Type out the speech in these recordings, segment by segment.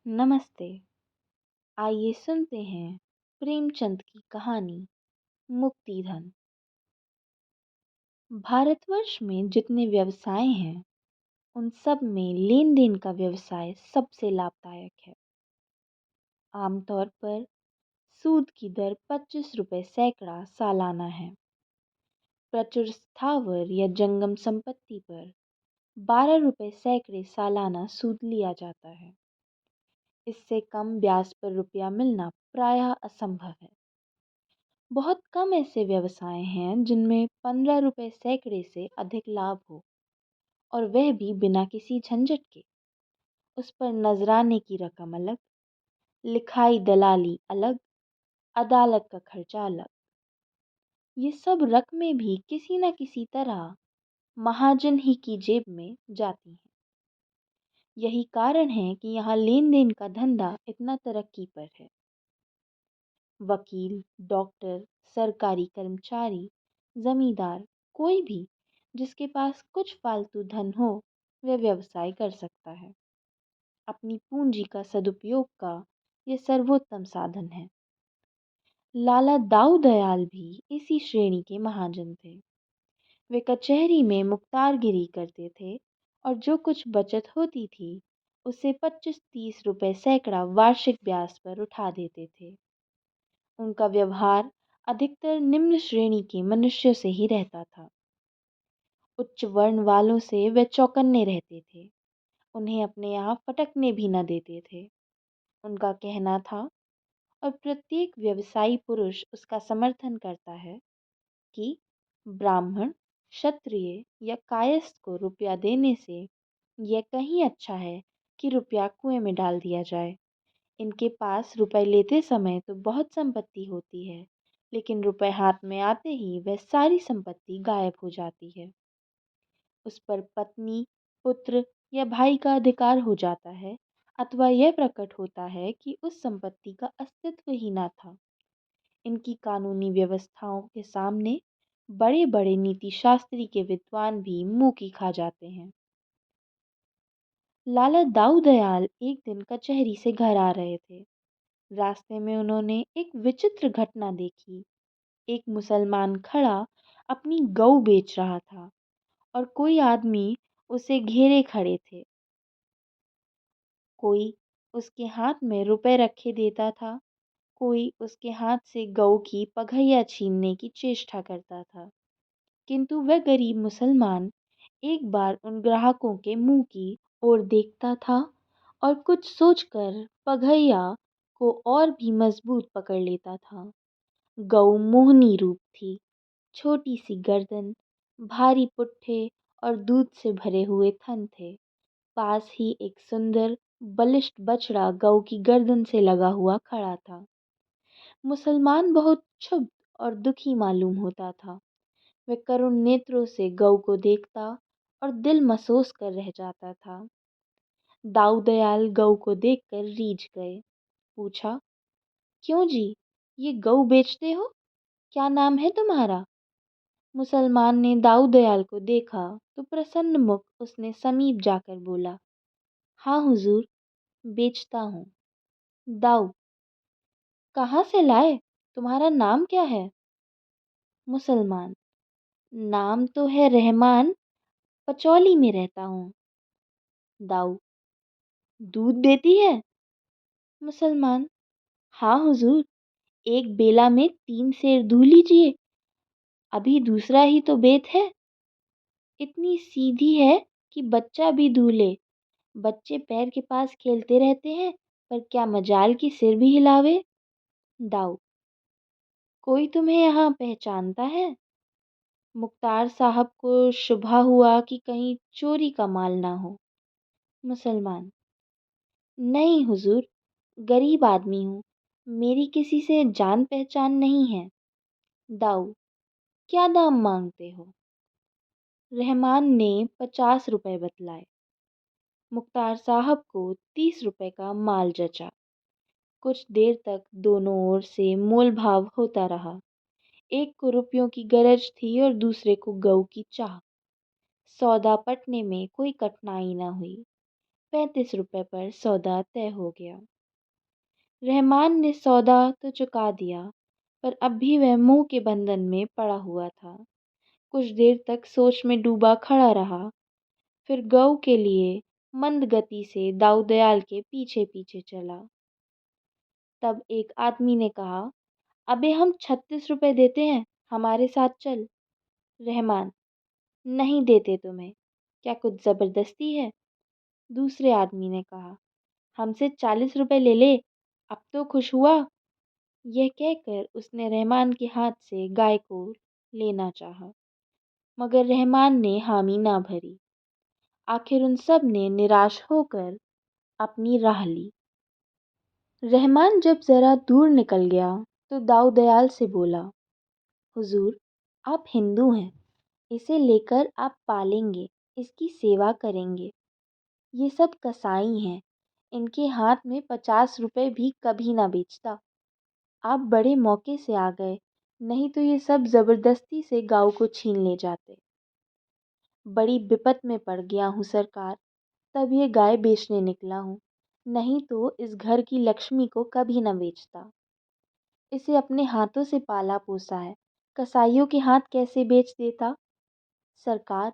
नमस्ते। आइए सुनते हैं प्रेमचंद की कहानी मुक्तिधन। भारतवर्ष में जितने व्यवसाय हैं उन सब में लेन देन का व्यवसाय सबसे लाभदायक है। आमतौर पर सूद की दर 25 रुपये सैकड़ा सालाना है। प्रचुर स्थावर या जंगम संपत्ति पर 12 रुपये सैकड़े सालाना सूद लिया जाता है। इससे कम ब्याज पर रुपया मिलना प्रायः असंभव है। बहुत कम ऐसे व्यवसाय हैं जिनमें 15 रुपये सैकड़े से अधिक लाभ हो, और वह भी बिना किसी झंझट के। उस पर नजराने की रकम अलग, लिखाई दलाली अलग, अदालत का खर्चा अलग। ये सब रकमें भी किसी न किसी तरह महाजन ही की जेब में जाती हैं। यही कारण है कि यहाँ लेन देन का धंधा इतना तरक्की पर है। वकील, डॉक्टर, सरकारी कर्मचारी, जमींदार, कोई भी जिसके पास कुछ फालतू धन हो वह व्यवसाय कर सकता है। अपनी पूंजी का सदुपयोग का यह सर्वोत्तम साधन है। लाला दाऊ दयाल भी इसी श्रेणी के महाजन थे। वे कचहरी में मुख्तारगिरी करते थे और जो कुछ बचत होती थी उसे 25-30 रुपये सैकड़ा वार्षिक ब्याज पर उठा देते थे। उनका व्यवहार अधिकतर निम्न श्रेणी के मनुष्यों से ही रहता था। उच्च वर्ण वालों से वे चौकन्ने रहते थे, उन्हें अपने यहाँ फटकने भी न देते थे। उनका कहना था, और प्रत्येक व्यवसायी पुरुष उसका समर्थन करता है, कि ब्राह्मण, क्षत्रिय या कायस्थ को रुपया देने से यह कहीं अच्छा है कि रुपया कुएं में डाल दिया जाए। इनके पास रुपए लेते समय तो बहुत संपत्ति होती है, लेकिन रुपए हाथ में आते ही वह सारी संपत्ति गायब हो जाती है। उस पर पत्नी, पुत्र या भाई का अधिकार हो जाता है, अथवा यह प्रकट होता है कि उस संपत्ति का अस्तित्व ही ना था। इनकी कानूनी व्यवस्थाओं के सामने बड़े बड़े नीति शास्त्री के विद्वान भी मुंह की खा जाते हैं। लाला दाऊ दयाल एक दिन कचहरी से घर आ रहे थे। रास्ते में उन्होंने एक विचित्र घटना देखी। एक मुसलमान खड़ा अपनी गऊ बेच रहा था और कोई आदमी उसे घेरे खड़े थे। कोई उसके हाथ में रुपए रखे देता था, कोई उसके हाथ से गऊ की पगैया छीनने की चेष्टा करता था। किंतु वह गरीब मुसलमान एक बार उन ग्राहकों के मुंह की ओर देखता था और कुछ सोचकर पगैया को और भी मजबूत पकड़ लेता था। गऊ मोहनी रूप थी, छोटी सी गर्दन, भारी पुट्ठे और दूध से भरे हुए थन थे। पास ही एक सुंदर बलिष्ठ बछड़ा गऊ की गर्दन से लगा हुआ खड़ा था। मुसलमान बहुत क्षुब्ध और दुखी मालूम होता था। वह करुण नेत्रों से गऊ को देखता और दिल मसोस कर रह जाता था। दाऊ दयाल गऊ को देखकर रीझ गए। पूछा, क्यों जी, ये गऊ बेचते हो? क्या नाम है तुम्हारा? मुसलमान ने दाऊ दयाल को देखा तो प्रसन्न मुख उसने समीप जाकर बोला, हाँ हुजूर, बेचता हूँ। दाऊ, कहाँ से लाए? तुम्हारा नाम क्या है? मुसलमान, नाम तो है रहमान, पचौली में रहता हूँ। दाऊ, दूध देती है? मुसलमान, हाँ हुजूर, एक बेला में 3 सेर दूह लीजिए, अभी दूसरा ही तो बेत है। इतनी सीधी है कि बच्चा भी दूह ले। बच्चे पैर के पास खेलते रहते हैं, पर क्या मजाल की सिर भी हिलावे। दाऊ, कोई तुम्हें यहाँ पहचानता है? मुख्तार साहब को शुबा हुआ कि कहीं चोरी का माल ना हो। मुसलमान, नहीं हुजूर, गरीब आदमी हूँ, मेरी किसी से जान पहचान नहीं है। दाऊ, क्या दाम मांगते हो? रहमान ने 50 रुपए बतलाए। मुख्तार साहब को 30 रुपए का माल जचा। कुछ देर तक दोनों ओर से मोल भाव होता रहा। एक को रुपयों की गरज थी और दूसरे को गऊ की चाह। सौदा पटने में कोई कठिनाई न हुई। ₹35 पर सौदा तय हो गया। रहमान ने सौदा तो चुका दिया, पर अब भी वह मोह के बंधन में पड़ा हुआ था। कुछ देर तक सोच में डूबा खड़ा रहा, फिर गऊ के लिए मंद गति से दाऊ दयाल के पीछे पीछे चला। तब एक आदमी ने कहा, अबे हम ₹36 देते हैं, हमारे साथ चल। रहमान, नहीं देते तुम्हें, क्या कुछ जबरदस्ती है? दूसरे आदमी ने कहा, हमसे ₹40 ले ले, अब तो खुश हुआ। यह कहकर उसने रहमान के हाथ से गाय को लेना चाहा, मगर रहमान ने हामी ना भरी। आखिर उन सब ने निराश होकर अपनी राह ली। रहमान जब जरा दूर निकल गया तो दाऊ दयाल से बोला, हुजूर, आप हिंदू हैं, इसे लेकर आप पालेंगे, इसकी सेवा करेंगे। ये सब कसाई हैं, इनके हाथ में ₹50 भी कभी ना बेचता। आप बड़े मौके से आ गए, नहीं तो ये सब जबरदस्ती से गाँव को छीन ले जाते। बड़ी विपत में पड़ गया हूँ सरकार, तब ये गाय बेचने निकला हूँ, नहीं तो इस घर की लक्ष्मी को कभी न बेचता। इसे अपने हाथों से पाला पोसा है, कसाईयों के हाथ कैसे बेच देता? सरकार,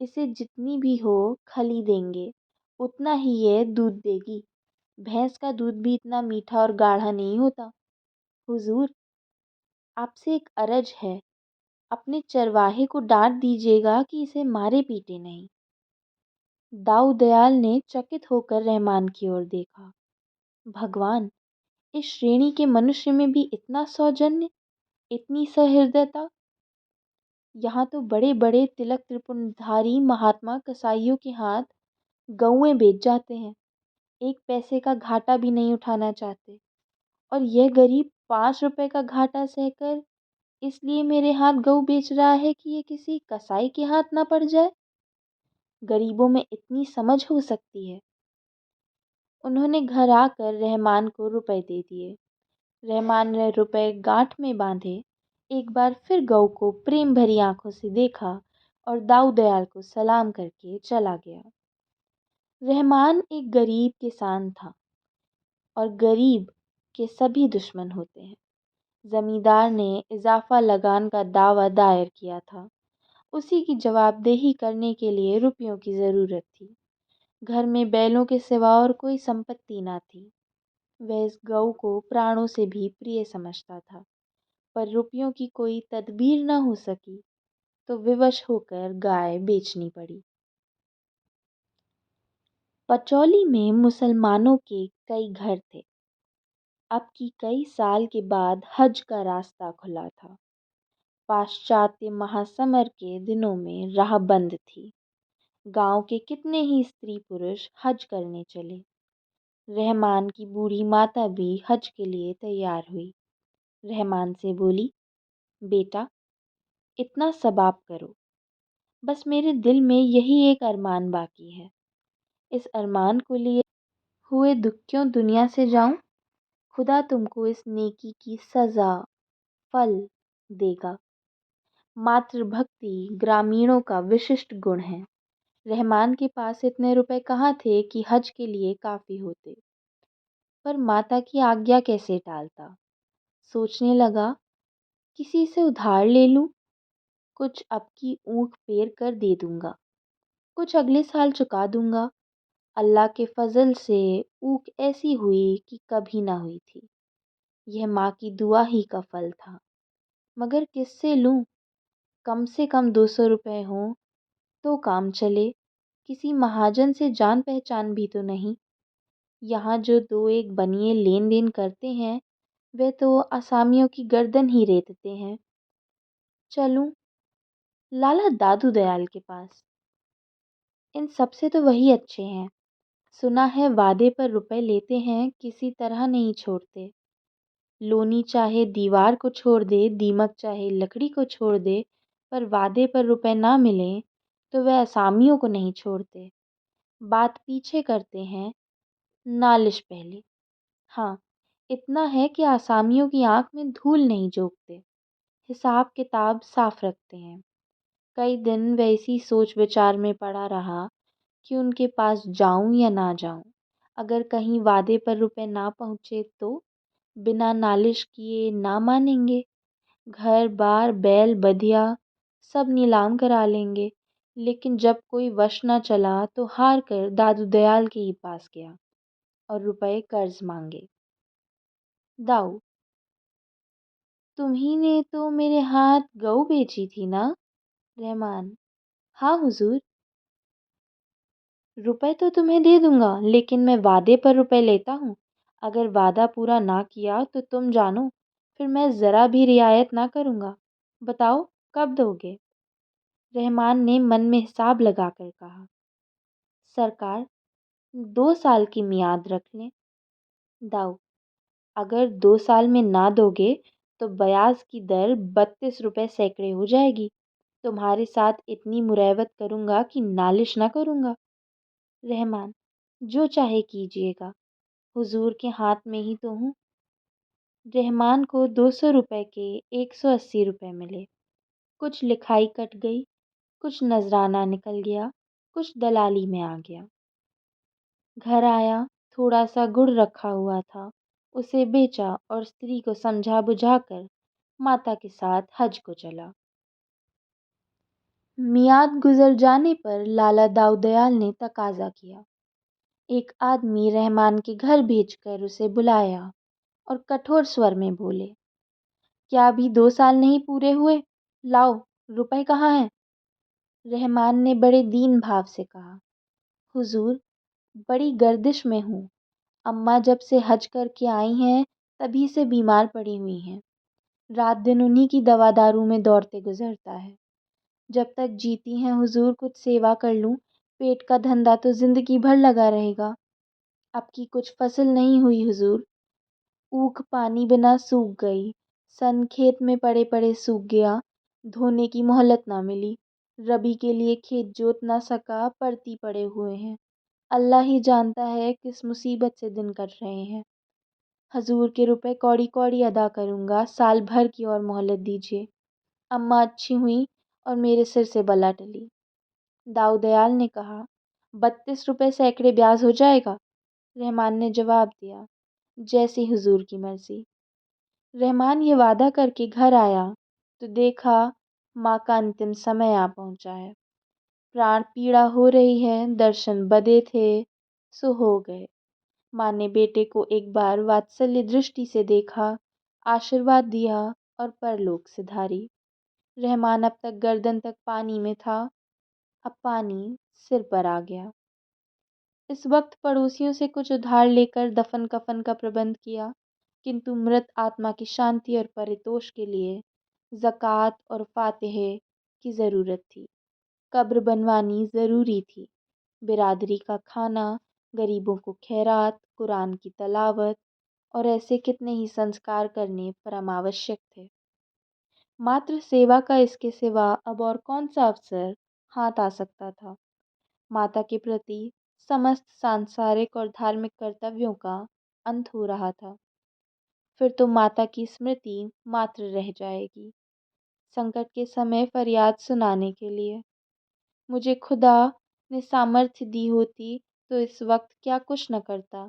इसे जितनी भी हो खली देंगे, उतना ही ये दूध देगी। भैंस का दूध भी इतना मीठा और गाढ़ा नहीं होता। हुजूर, आपसे एक अर्ज है, अपने चरवाहे को डांट दीजिएगा कि इसे मारे पीटे नहीं। दाऊ दयाल ने चकित होकर रहमान की ओर देखा। भगवान, इस श्रेणी के मनुष्य में भी इतना सौजन्य, इतनी सहृदयता। यहाँ तो बड़े बड़े तिलक त्रिपुंडधारी महात्मा कसाईयों के हाथ गौएं बेच जाते हैं, एक पैसे का घाटा भी नहीं उठाना चाहते। और यह गरीब ₹5 का घाटा सहकर इसलिए मेरे हाथ गऊ बेच रहा है कि ये किसी कसाई के हाथ ना पड़ जाए। गरीबों में इतनी समझ हो सकती है। उन्होंने घर आकर रहमान को रुपए दे दिए। रहमान ने रुपए गांठ में बांधे, एक बार फिर गऊ को प्रेम भरी आंखों से देखा और दाऊ दयाल को सलाम करके चला गया। रहमान एक गरीब किसान था और गरीब के सभी दुश्मन होते हैं। जमींदार ने इजाफा लगान का दावा दायर किया था। उसी की जवाबदेही करने के लिए रुपयों की ज़रूरत थी। घर में बैलों के सिवा और कोई संपत्ति ना थी। वह इस गऊ को प्राणों से भी प्रिय समझता था, पर रुपयों की कोई तदबीर न हो सकी तो विवश होकर गाय बेचनी पड़ी। पचौली में मुसलमानों के कई घर थे। अब की कई साल के बाद हज का रास्ता खुला था। पाश्चात्य महासमर के दिनों में राह बंद थी। गांव के कितने ही स्त्री पुरुष हज करने चले। रहमान की बूढ़ी माता भी हज के लिए तैयार हुई। रहमान से बोली, बेटा, इतना सबाब करो, बस मेरे दिल में यही एक अरमान बाकी है। इस अरमान को लिए हुए दुख क्यों दुनिया से जाऊं? खुदा तुमको इस नेकी की सज़ा फल देगा। मातृभक्ति ग्रामीणों का विशिष्ट गुण है। रहमान के पास इतने रुपए कहाँ थे कि हज के लिए काफ़ी होते, पर माता की आज्ञा कैसे टालता। सोचने लगा, किसी से उधार ले लूं, कुछ अब की ऊख पेर कर दे दूंगा, कुछ अगले साल चुका दूंगा। अल्लाह के फजल से ऊख ऐसी हुई कि कभी ना हुई थी। यह माँ की दुआ ही का फल था। मगर किससे लूं? कम से कम 200 रुपए हों तो काम चले। किसी महाजन से जान पहचान भी तो नहीं। यहाँ जो दो एक बनिए लेन देन करते हैं, वे तो असामियों की गर्दन ही रेतते हैं। चलूं लाला दादू दयाल के पास, इन सबसे तो वही अच्छे हैं। सुना है वादे पर रुपए लेते हैं, किसी तरह नहीं छोड़ते। लोनी चाहे दीवार को छोड़ दे, दीमक चाहे लकड़ी को छोड़ दे, पर वादे पर रुपए ना मिले तो वह असामियों को नहीं छोड़ते। बात पीछे करते हैं, नालिश पहले। हाँ, इतना है कि आसामियों की आंख में धूल नहीं झोंकते, हिसाब किताब साफ रखते हैं। कई दिन वह इसी सोच विचार में पड़ा रहा कि उनके पास जाऊं या ना जाऊं। अगर कहीं वादे पर रुपए ना पहुंचे तो बिना नालिश किए ना मानेंगे। घर बार बैल बधिया सब नीलाम करा लेंगे। लेकिन जब कोई वश न चला तो हार कर दादू दयाल के ही पास गया और रुपए कर्ज मांगे। दाऊ, तुम्ही ने तो मेरे हाथ गऊ बेची थी ना? रहमान, हाँ हुजूर। रुपए तो तुम्हें दे दूंगा, लेकिन मैं वादे पर रुपए लेता हूँ। अगर वादा पूरा ना किया तो तुम जानो, फिर मैं जरा भी रियायत ना करूंगा। बताओ, कब दोगे? रहमान ने मन में हिसाब लगाकर कहा। सरकार, 2 साल की मियाद रख लें। दाऊ, अगर 2 साल में ना दोगे तो ब्याज की दर 32 रुपए सैकड़े हो जाएगी। तुम्हारे साथ इतनी मुरैवत करूंगा कि नालिश ना करूंगा। रहमान, जो चाहे कीजिएगा, हुजूर के हाथ में ही तो हूँ। रहमान को 200 रुपए के 180 रुपए मिले। कुछ लिखाई कट गई, कुछ नजराना निकल गया, कुछ दलाली में आ गया। घर आया, थोड़ा सा गुड़ रखा हुआ था, उसे बेचा और स्त्री को समझा बुझाकर माता के साथ हज को चला। मियाद गुजर जाने पर लाला दाऊदयाल ने तकाजा किया। एक आदमी रहमान के घर भेजकर उसे बुलाया और कठोर स्वर में बोले, क्या अभी 2 साल नहीं पूरे हुए? लाओ, रुपए कहाँ हैं? रहमान ने बड़े दीन भाव से कहा, हुजूर, बड़ी गर्दिश में हूँ। अम्मा जब से हज करके आई हैं तभी से बीमार पड़ी हुई हैं। रात दिन उन्हीं की दवा दारू में दौड़ते गुजरता है। जब तक जीती हैं हुजूर कुछ सेवा कर लूँ, पेट का धंधा तो जिंदगी भर लगा रहेगा। अब की कुछ फसल नहीं हुई हुजूर, ऊख पानी बिना सूख गई। सन खेत में पड़े पड़े सूख गया, धोने की मोहलत ना मिली। रबी के लिए खेत जोत ना सका, परती पड़े हुए हैं। अल्लाह ही जानता है किस मुसीबत से दिन कट रहे हैं। हजूर के रुपए कौड़ी कौड़ी अदा करूंगा, साल भर की और मोहलत दीजिए। अम्मा अच्छी हुई और मेरे सिर से बला टली। दाऊदयाल ने कहा, 32 रुपए सैकड़े ब्याज हो जाएगा? रहमान ने जवाब दिया, जैसी हुजूर की मर्जी। रहमान ये वादा करके घर आया तो देखा माँ का अंतिम समय आ पहुंचा है। प्राण पीड़ा हो रही है, दर्शन बदे थे सो हो गए। माँ ने बेटे को एक बार वात्सल्य दृष्टि से देखा, आशीर्वाद दिया और परलोक सिधारी। रहमान अब तक गर्दन तक पानी में था, अब पानी सिर पर आ गया। इस वक्त पड़ोसियों से कुछ उधार लेकर दफन कफन का प्रबंध किया, किंतु मृत आत्मा की शांति और परितोष के लिए ज़कात और फातिहे की ज़रूरत थी। कब्र बनवानी ज़रूरी थी। बिरादरी का खाना, गरीबों को खैरात, कुरान की तलावत और ऐसे कितने ही संस्कार करने परम आवश्यक थे। मात्र सेवा का इसके सिवा अब और कौन सा अवसर हाथ आ सकता था। माता के प्रति समस्त सांसारिक और धार्मिक कर्तव्यों का अंत हो रहा था। फिर तो माता की स्मृति मात्र रह जाएगी, संकट के समय फरियाद सुनाने के लिए। मुझे खुदा ने सामर्थ्य दी होती तो इस वक्त क्या कुछ न करता,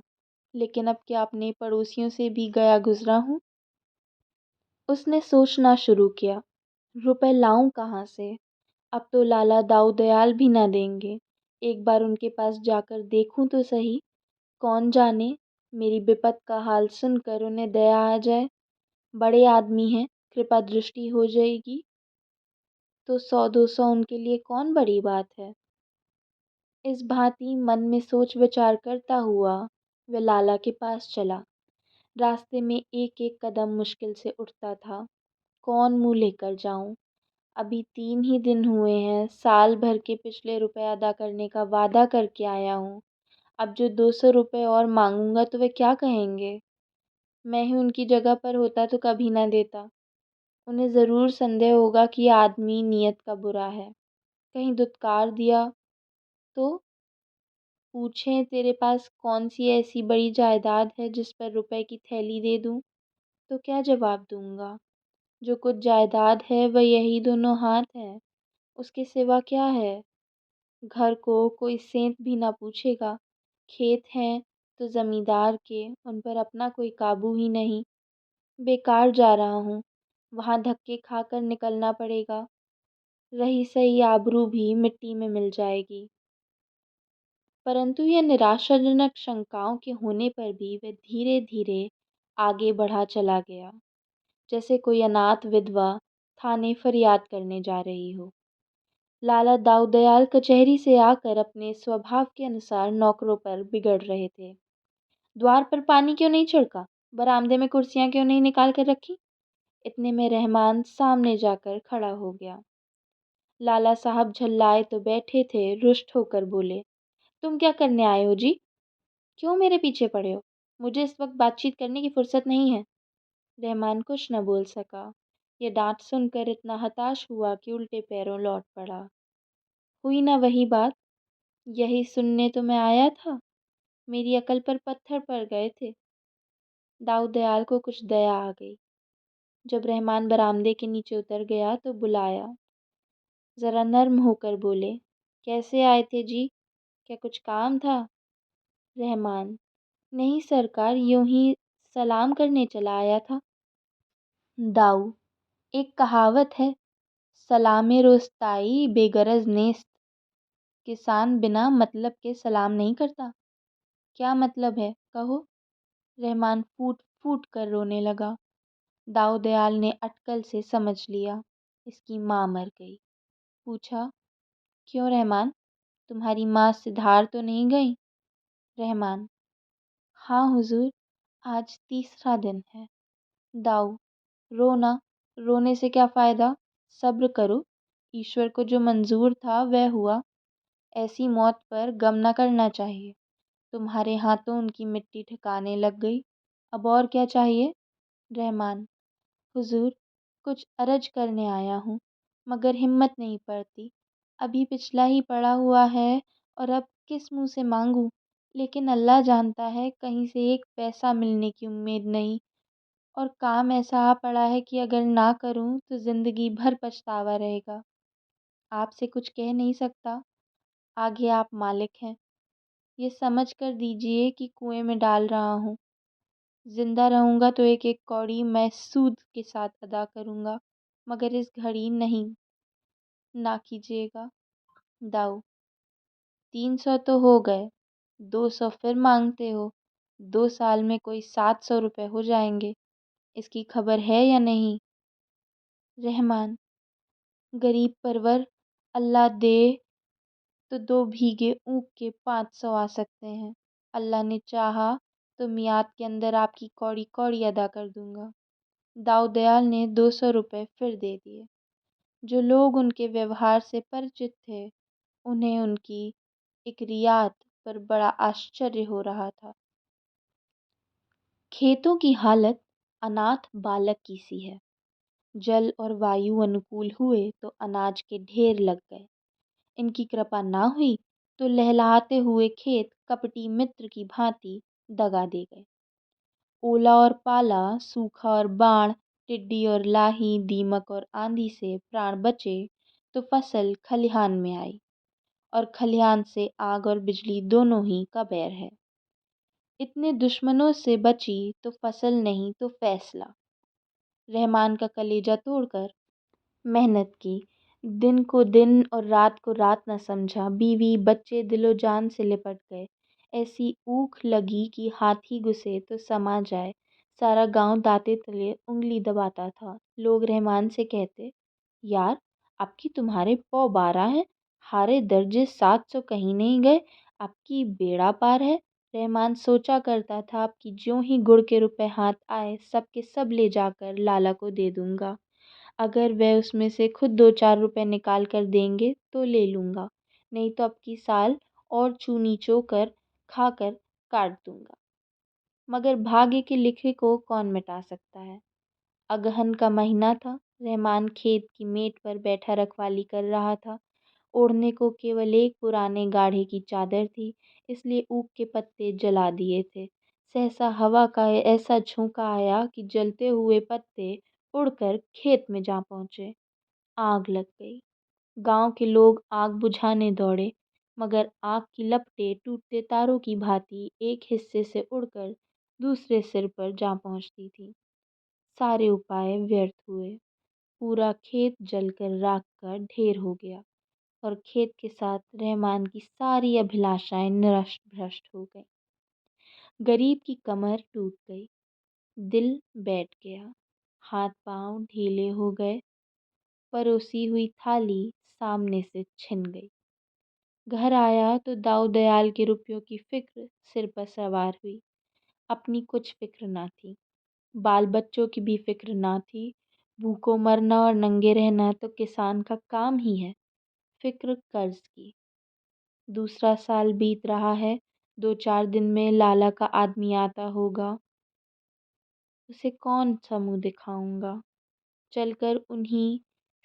लेकिन अब क्या अपने पड़ोसियों से भी गया गुजरा हूँ। उसने सोचना शुरू किया, रुपए लाऊं कहाँ से? अब तो लाला दाऊदयाल भी ना देंगे। एक बार उनके पास जाकर देखूं तो सही। कौन जाने मेरी विपत का हाल सुनकर उन्हें दया आ जाए। बड़े आदमी हैं, कृपा दृष्टि हो जाएगी तो 100-200 उनके लिए कौन बड़ी बात है। इस भांति मन में सोच विचार करता हुआ वह लाला के पास चला। रास्ते में एक एक कदम मुश्किल से उठता था। कौन मुंह लेकर जाऊं? अभी 3 ही दिन हुए हैं, साल भर के पिछले रुपए अदा करने का वादा करके आया हूँ। अब जो 200 रुपए और मांगूंगा तो वे क्या कहेंगे? मैं ही उनकी जगह पर होता तो कभी ना देता। उन्हें ज़रूर संदेह होगा कि यह आदमी नीयत का बुरा है। कहीं दुत्कार दिया तो पूछें, तेरे पास कौन सी ऐसी बड़ी जायदाद है जिस पर रुपए की थैली दे दूं? तो क्या जवाब दूंगा? जो कुछ जायदाद है वह यही दोनों हाथ हैं, उसके सिवा क्या है? घर को कोई सेंत भी ना पूछेगा। खेत हैं तो ज़मींदार के, उन पर अपना कोई काबू ही नहीं। बेकार जा रहा हूँ, वहाँ धक्के खाकर निकलना पड़ेगा। रही सही आबरू भी मिट्टी में मिल जाएगी। परंतु यह निराशाजनक शंकाओं के होने पर भी वह धीरे-धीरे आगे बढ़ा चला गया, जैसे कोई अनाथ विधवा थाने फरियाद करने जा रही हो। लाला दाऊ दयाल कचहरी से आकर अपने स्वभाव के अनुसार नौकरों पर बिगड़ रहे थे। द्वार पर पानी क्यों नहीं छिड़का? बरामदे में कुर्सियां क्यों नहीं निकाल कर रखी? इतने में रहमान सामने जाकर खड़ा हो गया। लाला साहब झल्लाए तो बैठे थे, रुष्ट होकर बोले, तुम क्या करने आए हो जी? क्यों मेरे पीछे पड़े हो? मुझे इस वक्त बातचीत करने की फुर्सत नहीं है। रहमान कुछ न बोल सका। ये डांट सुनकर इतना हताश हुआ कि उल्टे पैरों लौट पड़ा। हुई ना वही बात, यही सुनने तो मैं आया था। मेरी अकल पर पत्थर पड़ गए थे। दाऊ दयाल को कुछ दया आ गई। जब रहमान बरामदे के नीचे उतर गया तो बुलाया। जरा नर्म होकर बोले, कैसे आए थे जी? क्या कुछ काम था? रहमान, नहीं सरकार, यूं ही सलाम करने चला आया था। दाऊ, एक कहावत है, सलामे रोस्ताई बेगरज नेस्त। किसान बिना मतलब के सलाम नहीं करता। क्या मतलब है, कहो? रहमान फूट फूट कर रोने लगा। दाऊ दयाल ने अटकल से समझ लिया, इसकी माँ मर गई। पूछा, क्यों रहमान, तुम्हारी माँ सिधार तो नहीं गई? रहमान, हाँ हुजूर, आज तीसरा दिन है। दाऊ, रो ना, रोने से क्या फ़ायदा? सब्र करो, ईश्वर को जो मंजूर था वह हुआ। ऐसी मौत पर गम न करना चाहिए। तुम्हारे हाथों उनकी मिट्टी ठिकाने लग गई, अब और क्या चाहिए? रहमान, हुजूर, कुछ अर्ज करने आया हूँ, मगर हिम्मत नहीं पड़ती। अभी पिछला ही पड़ा हुआ है और अब किस मुँह से मांगूँ? लेकिन अल्लाह जानता है, कहीं से एक पैसा मिलने की उम्मीद नहीं, और काम ऐसा आ पड़ा है कि अगर ना करूँ तो ज़िंदगी भर पछतावा रहेगा। आपसे कुछ कह नहीं सकता, आगे आप मालिक हैं। ये समझ कर दीजिए कि कुएं में डाल रहा हूँ। जिंदा रहूँगा तो एक एक कौड़ी मैं सूद के साथ अदा करूँगा, मगर इस घड़ी नहीं। ना कीजिएगा। दाऊ, 300 तो हो गए, 200 फिर मांगते हो। 2 साल में कोई 700 रुपये हो जाएंगे, इसकी खबर है या नहीं? रहमान, गरीब परवर, अल्लाह दे तो 2 भीगे ऊख के 500 आ सकते हैं। अल्लाह ने चाहा तो मियाद के अंदर आपकी कौड़ी कौड़ी अदा कर दूंगा। दाऊ दयाल ने 200 रुपये फिर दे दिए। जो लोग उनके व्यवहार से परिचित थे, उन्हें उनकी एक रियायत पर बड़ा आश्चर्य हो रहा था। खेतों की हालत अनाथ बालक की सी है। जल और वायु अनुकूल हुए तो अनाज के ढेर लग गए। इनकी कृपा ना हुई तो लहलहाते हुए खेत कपटी मित्र की भांति दगा दे गए। ओला और पाला, सूखा और बाढ़, टिड्डी और लाही, दीमक और आंधी से प्राण बचे तो फसल खलिहान में आई, और खलिहान से आग और बिजली दोनों ही का बैर है। इतने दुश्मनों से बची तो फसल नहीं तो फैसला। रहमान का कलेजा तोड़कर मेहनत की, दिन को दिन और रात को रात न समझा। बीवी बच्चे दिलो जान से लिपट गए। ऐसी ऊख लगी कि हाथी घुसे तो समा जाए। सारा गांव दांते तले उंगली दबाता था। लोग रहमान से कहते, यार, आपकी तुम्हारे पौ 12 हैं, हारे दर्जे 700 कहीं नहीं गए, आपकी बेड़ा पार है। रहमान सोचा करता था, आपकी ज्यों ही गुड़ के रुपए हाथ आए सब के सब ले जाकर लाला को दे दूंगा। अगर वह उसमें से खुद 2-4 रुपए निकाल कर देंगे तो ले लूँगा, नहीं तो अब की साल और चूनी चोकर खाकर काट दूँगा। मगर भाग्य के लिखे को कौन मिटा सकता है। अगहन का महीना था। रहमान खेत की मेट पर बैठा रखवाली कर रहा था। ओढ़ने को केवल एक पुराने गाढ़े की चादर थी, इसलिए ऊख के पत्ते जला दिए थे। सहसा हवा का ऐसा झोंका आया कि जलते हुए पत्ते उड़कर खेत में जा पहुँचे। आग लग गई। गांव के लोग आग बुझाने दौड़े। मगर आग की लपटें टूटते तारों की भांति एक हिस्से से उड़कर दूसरे सिर पर जा पहुंचती थी। सारे उपाय व्यर्थ हुए। पूरा खेत जलकर राख का ढेर हो गया और खेत के साथ रहमान की सारी अभिलाषाएं नष्ट भ्रष्ट हो गईं। गरीब की कमर टूट गई, दिल बैठ गया, हाथ पांव ढीले हो गए, परोसी हुई थाली सामने से छिन गई। घर आया तो दाऊ दयाल के रुपयों की फिक्र सिर पर सवार हुई। अपनी कुछ फिक्र ना थी, बाल बच्चों की भी फिक्र ना थी। भूखों मरना और नंगे रहना तो किसान का काम ही है। फिक्र कर्ज की। दूसरा साल बीत रहा है। 2-4 दिन में लाला का आदमी आता होगा। उसे कौन सा मुंह दिखाऊंगा। चलकर उन्हीं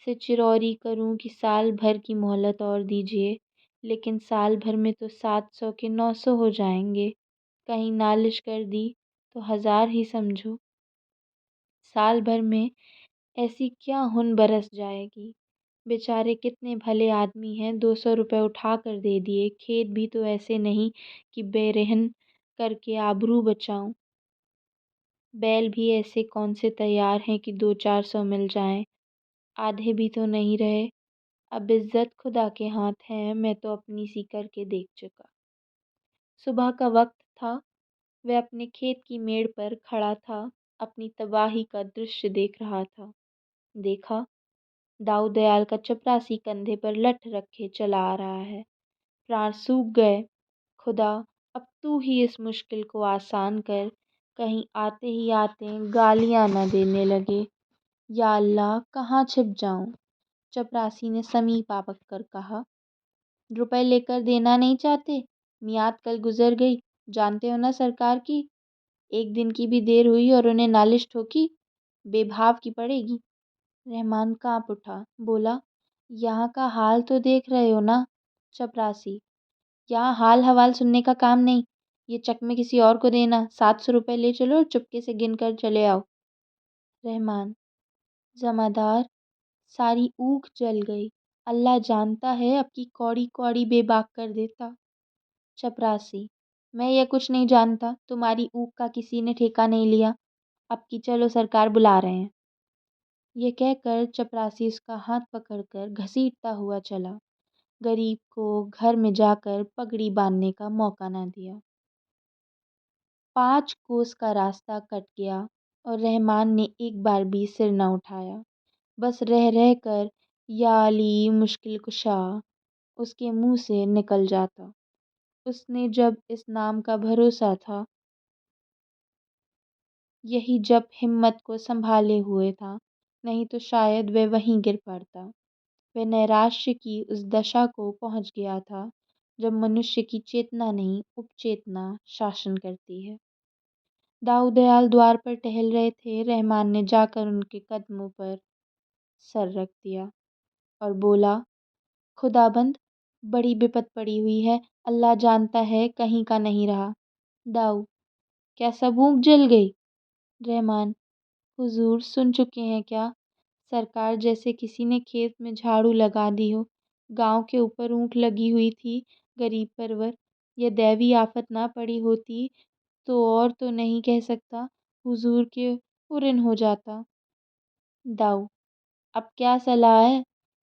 से चिरौरी करूं कि साल भर की मोहलत और दीजिए। लेकिन साल भर में तो 700 के 900 हो जाएंगे। कहीं नालिश कर दी तो 1000 ही समझो। साल भर में ऐसी क्या हुन बरस जाएगी। बेचारे कितने भले आदमी हैं, 200 रुपये उठा कर दे दिए। खेत भी तो ऐसे नहीं कि बेरहन करके आबरू बचाऊं। बैल भी ऐसे कौन से तैयार हैं कि 200-400 मिल जाएं। आधे भी तो नहीं रहे। अब इज्जत खुदा के हाथ है, मैं तो अपनी सी करके देख चुका। सुबह का वक्त था। वह अपने खेत की मेड़ पर खड़ा था, अपनी तबाही का दृश्य देख रहा था। देखा, दाऊ दयाल का चपरासी कंधे पर लठ रखे चला आ रहा है। प्राण सूख गए। खुदा, अब तू ही इस मुश्किल को आसान कर। कहीं आते ही आते गालियां न देने लगे। या अल्लाह, कहाँ छिप जाऊं। चपरासी ने समीप आकर कर कहा, रुपए लेकर देना नहीं चाहते। मियाद कल गुजर गई, जानते हो ना सरकार की। एक दिन की भी देर हुई और उन्हें नालिश ठोकी, बेभाव की पड़ेगी। रहमान कांप उठा, बोला, यहाँ का हाल तो देख रहे हो ना। चपरासी, यहाँ हाल हवाल सुनने का काम नहीं। ये चकमे किसी और को देना। 700 रुपये ले चलो और चुपके से गिन कर चले आओ। रहमान, जमादार, सारी ऊख जल गई। अल्लाह जानता है अब की कौड़ी कौड़ी बेबाक कर देता। चपरासी, मैं यह कुछ नहीं जानता। तुम्हारी ऊख का किसी ने ठेका नहीं लिया। अब की चलो, सरकार बुला रहे हैं। ये कहकर चपरासी उसका हाथ पकड़कर घसीटता हुआ चला। गरीब को घर में जाकर पगड़ी बांधने का मौका न दिया। 5 कोस का रास्ता कट गया और रहमान ने एक बार भी सिर न उठाया। बस रह रह कर या अली मुश्किल कुशा उसके मुंह से निकल जाता। उसने जब इस नाम का भरोसा था, यही जब हिम्मत को संभाले हुए था, नहीं तो शायद वह वहीं गिर पड़ता। वह नैराश्य की उस दशा को पहुंच गया था जब मनुष्य की चेतना नहीं, उपचेतना शासन करती है। दाऊ दयाल द्वार पर टहल रहे थे। रहमान ने जाकर उनके कदमों पर सर रख दिया और बोला, खुदाबंद, बड़ी विपत पड़ी हुई है। अल्लाह जानता है कहीं का नहीं रहा। दाऊ, क्या सब ऊँख जल गई। रहमान, हुजूर सुन चुके हैं क्या। सरकार जैसे किसी ने खेत में झाड़ू लगा दी हो। गांव के ऊपर ऊँख लगी हुई थी। गरीब परवर, यह दैवी आफत ना पड़ी होती तो और तो नहीं कह सकता, हुजूर के उरिन हो जाता। दाऊ, अब क्या सलाह है,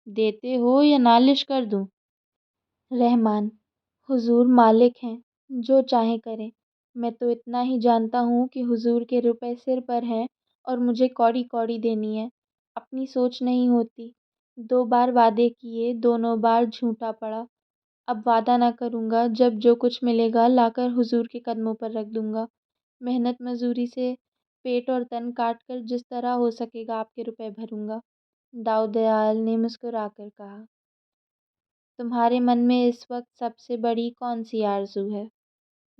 देते हो या नालिश कर दूं। रहमान, हुजूर मालिक हैं, जो चाहे करें। मैं तो इतना ही जानता हूँ कि हुजूर के रुपए सिर पर हैं और मुझे कौड़ी कौड़ी देनी है। अपनी सोच नहीं होती। 2 बार वादे किए, दोनों बार झूठा पड़ा। अब वादा ना करूँगा। जब जो कुछ मिलेगा लाकर हुजूर के कदमों पर रख दूँगा। मेहनत मजदूरी से पेट और तन काट कर जिस तरह हो सकेगा आपके रुपए भरूँगा। दाऊ दयाल ने मुस्कुराकर कहा, तुम्हारे मन में इस वक्त सबसे बड़ी कौन सी आरज़ू है।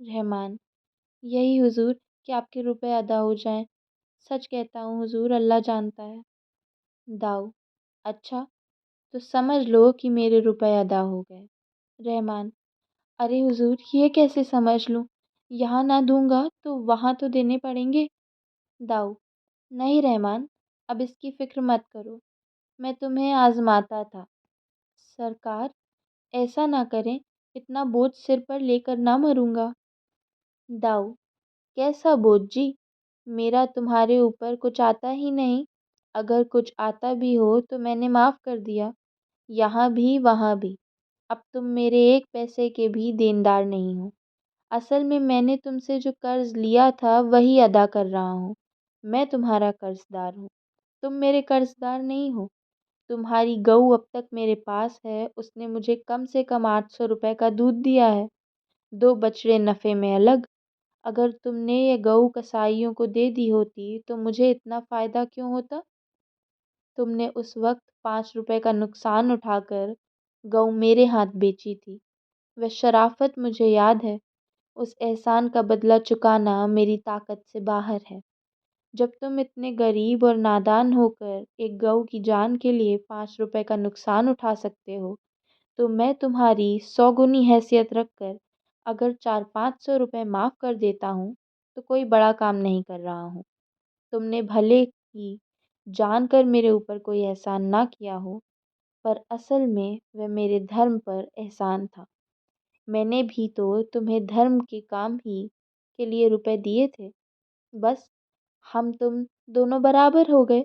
रहमान, यही हुजूर कि आपके रुपए अदा हो जाएं। सच कहता हूँ हुजूर, अल्लाह जानता है। दाऊ, अच्छा, तो समझ लो कि मेरे रुपए अदा हो गए। रहमान, अरे हुजूर, ये कैसे समझ लूँ। यहाँ ना दूंगा तो वहाँ तो देने पड़ेंगे। दाऊ, नहीं रहमान, अब इसकी फिक्र मत करो। मैं तुम्हें आजमाता था। सरकार, ऐसा ना करें। इतना बोझ सिर पर लेकर ना मरूंगा। दाऊ, कैसा बोझ जी? मेरा तुम्हारे ऊपर कुछ आता ही नहीं। अगर कुछ आता भी हो तो मैंने माफ़ कर दिया, यहाँ भी वहाँ भी। अब तुम मेरे एक पैसे के भी देनदार नहीं हो। असल में मैंने तुमसे जो कर्ज लिया था वही अदा कर रहा हूँ। मैं तुम्हारा कर्जदार हूँ, तुम मेरे कर्जदार नहीं हो। तुम्हारी गऊ अब तक मेरे पास है, उसने मुझे कम से कम 800 रुपये का दूध दिया है। 2 बछड़े नफ़े में अलग। अगर तुमने ये गऊ कसाईयों को दे दी होती तो मुझे इतना फ़ायदा क्यों होता? तुमने उस वक्त 5 रुपये का नुकसान उठाकर गऊ मेरे हाथ बेची थी। वह शराफत मुझे याद है। उस एहसान का बदला चुकाना मेरी ताकत से बाहर है। जब तुम इतने गरीब और नादान होकर एक गऊ की जान के लिए 5 रुपये का नुकसान उठा सकते हो, तो मैं तुम्हारी 100 गुनी हैसियत रखकर अगर 400-500 रुपये माफ़ कर देता हूँ तो कोई बड़ा काम नहीं कर रहा हूँ। तुमने भले ही जानकर मेरे ऊपर कोई एहसान ना किया हो, पर असल में वह मेरे धर्म पर एहसान था। मैंने भी तो तुम्हें धर्म के काम ही के लिए रुपए दिए थे। बस हम तुम दोनों बराबर हो गए।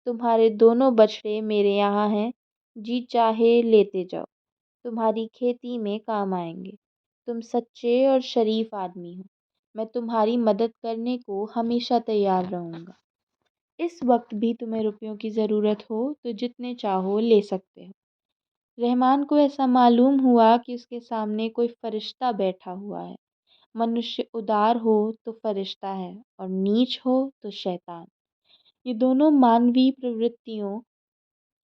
तुम्हारे दोनों बछड़े मेरे यहाँ हैं, जी चाहे लेते जाओ। तुम्हारी खेती में काम आएंगे। तुम सच्चे और शरीफ आदमी हो। मैं तुम्हारी मदद करने को हमेशा तैयार रहूँगा। इस वक्त भी तुम्हें रुपयों की ज़रूरत हो तो जितने चाहो ले सकते हो। रहमान को ऐसा मालूम हुआ कि उसके सामने कोई फरिश्ता बैठा हुआ है। मनुष्य उदार हो तो फरिश्ता है और नीच हो तो शैतान। ये दोनों मानवीय प्रवृत्तियों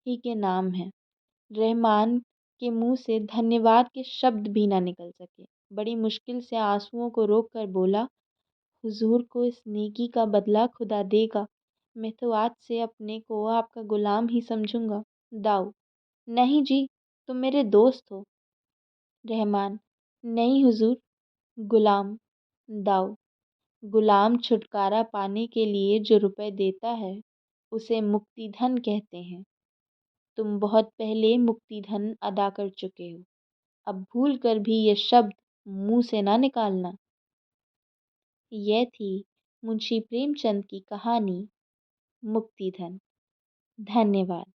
ही के नाम हैं। रहमान के मुंह से धन्यवाद के शब्द भी ना निकल सके। बड़ी मुश्किल से आंसुओं को रोक कर बोला, हुजूर को इस नेकी का बदला खुदा देगा। मैं तो आज से अपने को आपका गुलाम ही समझूंगा। दाऊ, नहीं जी, तुम मेरे दोस्त हो। रहमान, नहीं हुजूर, गुलाम। दाऊ, गुलाम छुटकारा पाने के लिए जो रुपए देता है उसे मुक्ति धन कहते हैं। तुम बहुत पहले मुक्ति धन अदा कर चुके हो। अब भूल कर भी ये शब्द मुंह से ना निकालना। यह थी मुंशी प्रेमचंद की कहानी मुक्तिधन। धन्यवाद।